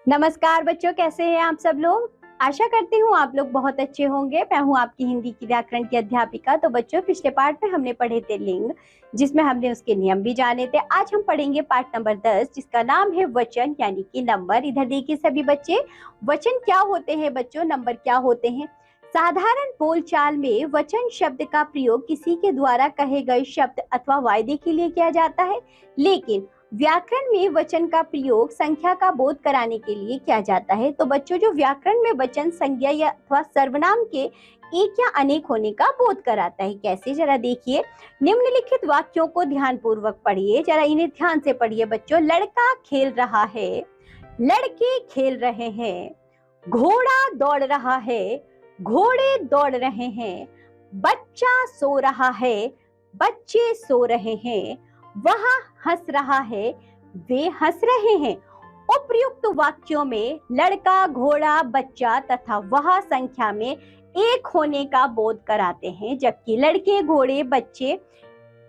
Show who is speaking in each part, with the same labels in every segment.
Speaker 1: नमस्कार बच्चों, कैसे हैं आप सब लोग। आशा करती हूँ आप लोग बहुत अच्छे होंगे। मैं हूँ आपकी हिंदी की व्याकरण की अध्यापिका। तो बच्चों, पिछले पाठ में हमने पढ़े थे लिंग, जिसमें हमने उसके नियम भी जाने थे। आज हम पढ़ेंगे पाठ नंबर 10, जिसका नाम है वचन यानी कि नंबर। इधर देखिए सभी बच्चे, वचन क्या होते हैं बच्चों, नंबर क्या होते हैं। साधारण बोलचाल में वचन शब्द का प्रयोग किसी के द्वारा कहे गए शब्द अथवा वायदे के लिए किया जाता है, लेकिन व्याकरण में वचन का प्रयोग संख्या का बोध कराने के लिए किया जाता है। तो बच्चों, जो व्याकरण में वचन संज्ञा या अथवा सर्वनाम के एक या अनेक होने का बोध कराता है। कैसे, जरा देखिए। निम्नलिखित वाक्यों को ध्यान पूर्वक पढ़िए, जरा इन्हें ध्यान से पढ़िए बच्चों। लड़का खेल रहा है, लड़के खेल रहे हैं, घोड़ा दौड़ रहा है, घोड़े दौड़ रहे हैं, बच्चा सो रहा है, बच्चे सो रहे हैं, वह हंस रहा है, वे हंस रहे हैं। उपर्युक्त वाक्यों में लड़का, घोड़ा, बच्चा तथा वह संख्या में एक होने का बोध कराते हैं, जबकि लड़के, घोड़े, बच्चे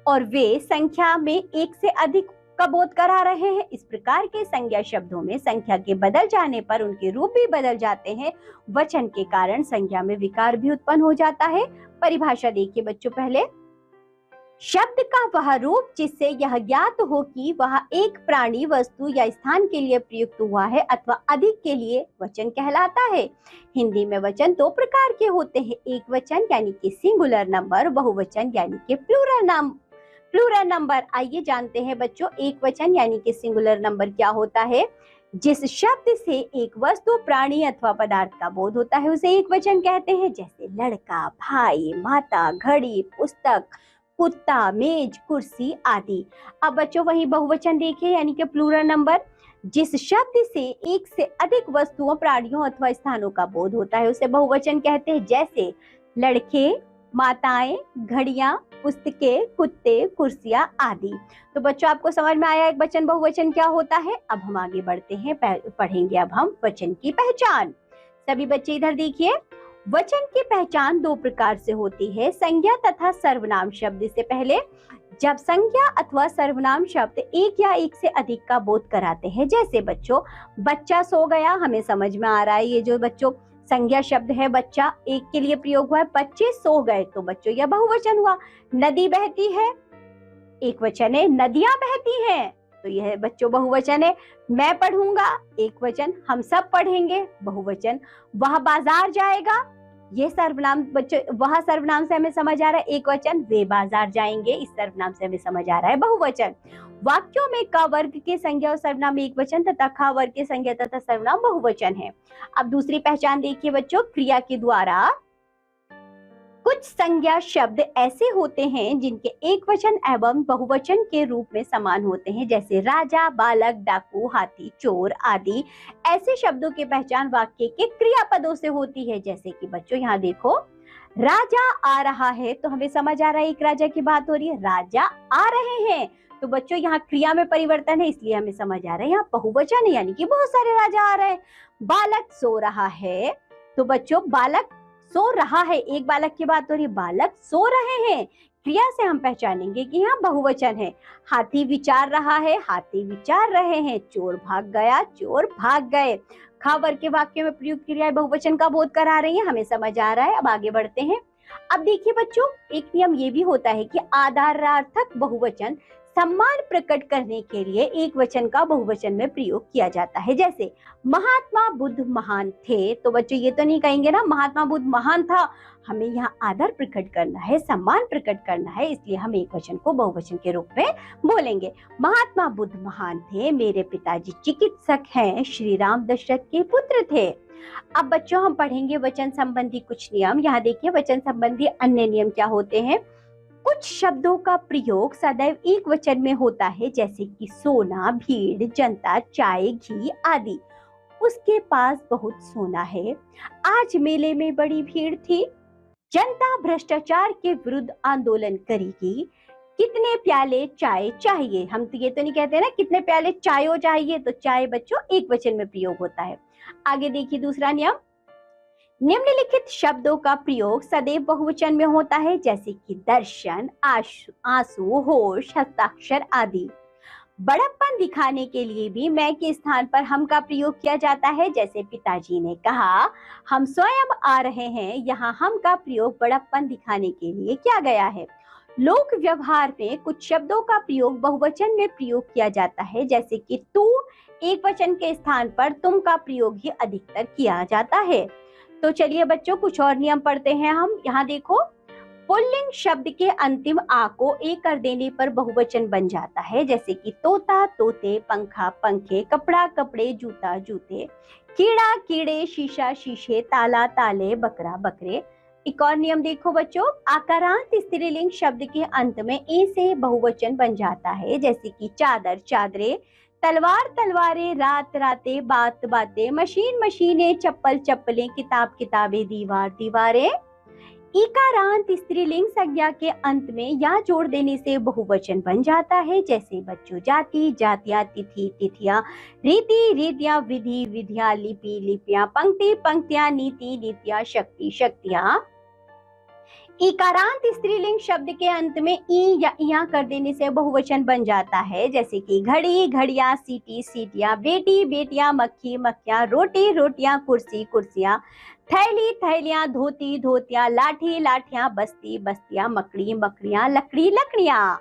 Speaker 1: और वे संख्या में एक से अधिक का बोध करा रहे हैं। इस प्रकार के संज्ञा शब्दों में संख्या के बदल जाने पर उनके रूप भी बदल जाते हैं। वचन के कारण संज्ञा में विकार भी उत्पन्न हो जाता है। परिभाषा देखिए बच्चों पहले। शब्द का वह रूप जिससे यह ज्ञात हो कि वह एक प्राणी, वस्तु या स्थान के लिए प्रयुक्त हुआ है अथवा अधिक के लिए वचन कहलाता है। हिंदी में वचन दो प्रकार के होते हैं, एक वचन यानी कि सिंगुलर नंबर, बहुवचन यानी कि प्लूरल नंबर। आइए जानते हैं बच्चों, एक वचन यानी कि सिंगुलर नंबर क्या होता है। जिस शब्द से एक वस्तु, प्राणी अथवा पदार्थ का बोध होता है उसे एक वचन कहते हैं, जैसे लड़का, भाई, माता, घड़ी, पुस्तक, कुत्ता, मेज, कुर्सी आदि। अब बच्चों वही बहुवचन देखिए यानी कि प्लूरल नंबर। जिस शब्द से एक से अधिक वस्तुओं, प्राणियों अथवा स्थानों का बोध होता है उसे बहुवचन कहते हैं, जैसे लड़के, माताएं, घड़ियां, पुस्तकें, कुत्ते, कुर्सियां आदि। तो बच्चों आपको समझ में आया एक वचन बहुवचन क्या होता है। अब हम आगे बढ़ते हैं, पढ़ेंगे अब हम वचन की पहचान। सभी बच्चे इधर देखिए। वचन की पहचान दो प्रकार से होती है, संज्ञा तथा सर्वनाम शब्द। से पहले, जब संज्ञा अथवा सर्वनाम शब्द एक या एक से अधिक का बोध कराते हैं, जैसे बच्चों बच्चा सो गया, हमें समझ में आ रहा है ये जो बच्चों संज्ञा शब्द है, बच्चा एक के लिए प्रयोग हुआ है, बच्चे सो गए तो बच्चों यह बहुवचन हुआ। नदी बहती है, एक वचन है, नदियां बहती हैं तो यह बच्चों बहुवचन है। मैं पढ़ूंगा, एक वचन, हम सब पढ़ेंगे, बहुवचन। वह बाजार जाएगा, ये सर्वनाम बच्चों, वह सर्वनाम से हमें समझ आ रहा है एक वचन, वे बाजार जाएंगे, इस सर्वनाम से हमें समझ आ रहा है बहुवचन। वाक्यों में क वर्ग के संज्ञा और सर्वनाम एक वचन तथा ख वर्ग के संज्ञा तथा सर्वनाम बहुवचन है। अब दूसरी पहचान देखिए बच्चों, क्रिया के द्वारा कुछ संज्ञा शब्द ऐसे होते हैं जिनके एक वचन एवं बहुवचन के रूप में समान होते हैं, जैसे राजा, बालक, डाकू, हाथी, चोर आदि। ऐसे शब्दों की पहचान वाक्य के क्रियापदों से होती है, जैसे कि बच्चों यहाँ देखो, राजा आ रहा है तो हमें समझ आ रहा है एक राजा की बात हो रही है, राजा आ रहे हैं तो बच्चों यहाँ क्रिया में परिवर्तन है, इसलिए हमें समझ आ रहा है यहाँ बहुवचन है, यानी कि बहुत सारे राजा आ रहे हैं। बालक सो रहा है तो बच्चों बालक सो रहा है, एक बालक की बात हो रही है, बालक सो रहे हैं, क्रिया से हम पहचानेंगे कि यहाँ बहुवचन है। हाथी विचार रहा है, हाथी विचार रहे हैं। चोर भाग गया, चोर भाग गए। ख वर्ग के वाक्य में प्रयुक्त क्रियाएं बहुवचन का बोध करा रही है, हमें समझ आ रहा है। अब आगे बढ़ते हैं। अब देखिए बच्चों, एक नियम ये भी होता है कि आधारार्थक बहुवचन सम्मान प्रकट करने के लिए एक वचन का बहुवचन में प्रयोग किया जाता है, जैसे महात्मा बुद्ध महान थे तो बच्चों ये तो नहीं कहेंगे ना महात्मा बुद्ध महान था, हमें यहाँ आदर प्रकट करना है, सम्मान प्रकट करना है, इसलिए हम एक वचन को बहुवचन के रूप में बोलेंगे। महात्मा बुद्ध महान थे, मेरे पिताजी चिकित्सक हैं, श्री राम दशरथ के पुत्र थे। अब बच्चों हम पढ़ेंगे वचन संबंधी कुछ नियम। यहाँ देखिए वचन संबंधी अन्य नियम क्या होते हैं। कुछ शब्दों का प्रयोग सदैव एक वचन में होता है, जैसे कि सोना, भीड़, जनता, चाय, घी आदि। उसके पास बहुत सोना है, आज मेले में बड़ी भीड़ थी। जनता भ्रष्टाचार के विरुद्ध आंदोलन करेगी। कितने प्याले चाय चाहिए, हम तो ये तो नहीं कहते ना कितने प्याले चाय चाहिए, तो चाय बच्चों एक वचन में प्रयोग होता है। आगे देखिए दूसरा नियम, निम्नलिखित शब्दों का प्रयोग सदैव बहुवचन में होता है, जैसे कि दर्शन, आंसू, होश, हस्ताक्षर आदि। बड़प्पन दिखाने के लिए भी मैं के स्थान पर हम का प्रयोग किया जाता है। जैसे पिताजी ने कहा, हम स्वयं आ रहे हैं, यहाँ हम का प्रयोग बड़प्पन दिखाने के लिए किया गया है। लोक व्यवहार में कुछ शब्दों का प्रयोग बहुवचन में प्रयोग किया जाता है, जैसे कि तू एक वचन के स्थान पर तुम का प्रयोग ही अधिकतर किया जाता है। तो चलिए बच्चों, कुछ और नियम पढ़ते हैं हम। यहाँ देखो, पुल्लिंग शब्द के अंतिम आ को ए कर देने पर बहुवचन बन जाता है, जैसे कि तोता तोते, पंखा पंखे, कपड़ा कपड़े, जूता जूते, कीड़ा कीड़े, शीशा शीशे, ताला ताले, बकरा बकरे। एक और नियम देखो बच्चों, आकारांत स्त्रीलिंग शब्द के अंत में ए से बहुवचन बन जाता है, जैसे कि चादर चादरे, तलवार तलवारें, रात रातें, बात बातें, मशीन मशीनें, चप्पल चप्पलें, किताब किताबें, दीवार दीवारें। इकारांत स्त्रीलिंग संज्ञा के अंत में या जोड़ देने से बहुवचन बन जाता है, जैसे बच्चों जाति जातियां, तिथि तिथियां, रीति रीतियां, विधि विधियां, लिपि लिपियां, पंक्ति पंक्तियां, नीति नीतियां, शक्ति शक्तियां। इकारांत स्त्रीलिंग शब्द के अंत में ई या इया कर देने से बहुवचन बन जाता है, जैसे कि घड़ी घड़ियां, सीटी सीटियां, बेटी बेटियां, मक्खी मक्खियां, रोटी रोटियां, कुर्सी कुर्सियां, थैली थैलियां, धोती धोतियां, लाठी लाठियां, बस्ती बस्तियां, मकड़ी मकड़ियां, लकड़ी लकड़ियां।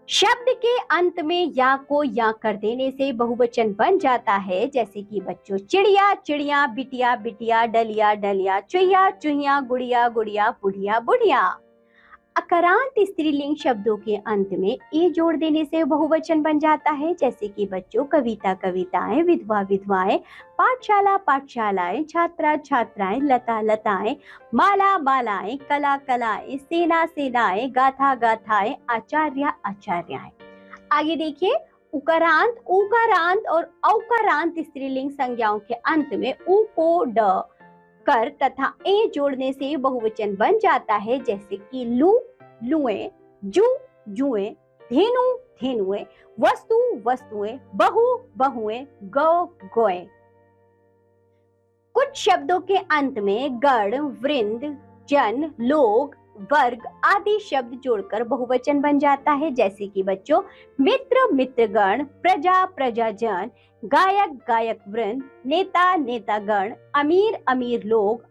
Speaker 1: शब्द के अंत में या को या कर देने से बहुवचन बन जाता है, जैसे कि बच्चों चिड़िया चिड़िया, बिटिया बिटिया, डलिया डलिया, चुहिया चुहिया, गुड़िया गुड़िया, बुढ़िया बुढ़िया। अकारांत स्त्रीलिंग शब्दों के अंत में ए जोड़ देने से बहुवचन बन जाता है, जैसे कि बच्चों कविता कविताएं, विधवा विधवाएं, पाठशाला पाठशालाएं, छात्रा छात्राएं, लता लताएं, माला मालाएं, कला कलाएं, सेना सेनाएं, गाथा गाथाएं, आचार्य आचार्याएं। आगे देखिए, उकारांत उकारांत और औकारांत स्त्रीलिंग संज्ञाओं के अंत में उ को ड कर तथा ए जोड़ने से बहुवचन बन जाता है, जैसे कि लू लुए, जू जुए, धेनु धेनुए, वस्तु वस्तुएं, बहु बहुएं, गौ गौएं। कुछ शब्दों के अंत में गण वृंद, जन, लोग, वर्ग आदि शब्द जोड़कर बहुवचन बन जाता है, जैसे कि बच्चों मित्र मित्रगण, प्रजा प्रजाजन, गायक गायक वृंद, नेता नेतागण, अमीर अमीर लोग,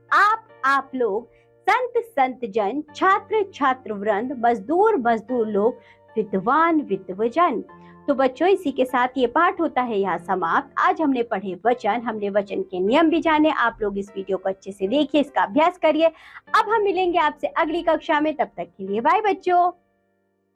Speaker 1: आप लोग, संत संत जन, छात्र छात्र वृंद, मजदूर मजदूर लोग, विद्वान विद्वजन। तो बच्चों, इसी के साथ ये पाठ होता है यहाँ समाप्त। आज हमने पढ़े वचन, हमने वचन के नियम भी जाने। आप लोग इस वीडियो को अच्छे से देखिए, इसका अभ्यास करिए। अब हम मिलेंगे आपसे अगली कक्षा में, तब तक के लिए बाय बच्चों।